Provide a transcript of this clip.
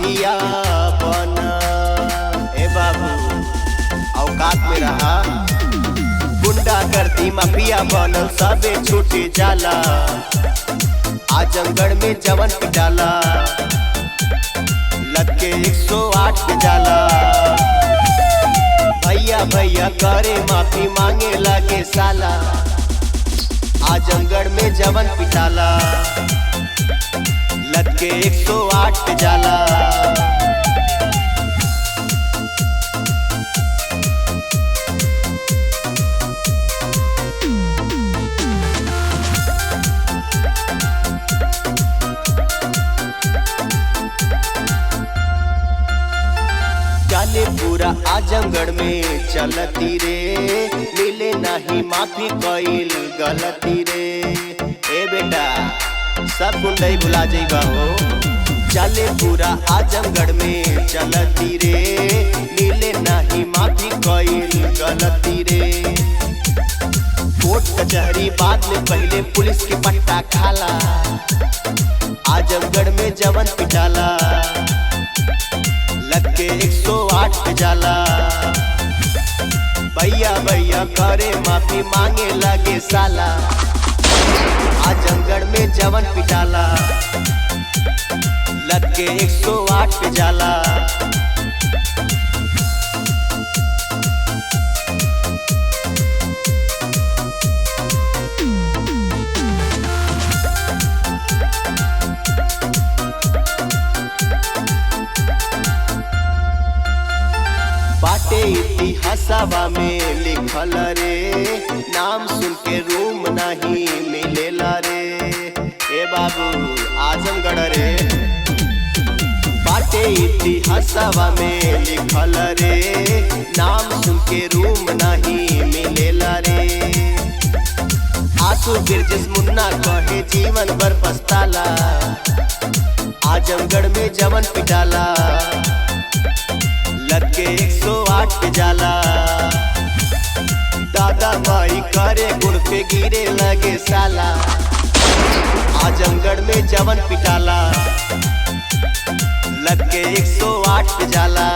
Mafia बना। ए बाबू औकात में रहा, गुंडा करती माफिया बनल सबे छूटे जाला। आजमगढ़ में जवन पिटाला लग के 108 पे जाला। भैया भैया करे माफी मांगे लागे साला। आजमगढ़ में जवन पिटाला लग के 108 पे जाला। चले पूरा आजमगढ़ में चलती रे, मिले नहीं माफी कइल गलती रे। ए बेटा सब गुंडई भुला जाइबा हो। चले पूरा आजमगढ़ में चलती रे, मिले नहीं माफी कइल गलती रे। कोर्ट कचहरी बाद में पहले पुलिस के पट्टा खाला। आजमगढ़ में जवन पिटाला लग के 108 पे जाला। भैया भैया करे माफी मांगे लगे साला। आजमगढ़ में जवन पिटाला लग के 108 पे जाला। बाटे इतिहासवा में लिखल रे, नाम सुन के रूम नहीं मिलेला रे। ए बाबू आजमगढ़ रे, बाटे इतिहासवा में लिखल रे, नाम सुन के रूम नहीं मिलेला रे। आंसू गिरजिस मुन्ना कहे जीवन भर पछताला। आजमगढ़ में जवन पिटाला लग के 108 पे जाला। दादा भाई करे गुड़ पे गिरे लगे साला। आजमगढ़ में जवन पिटाला लग के 108 पे जाला।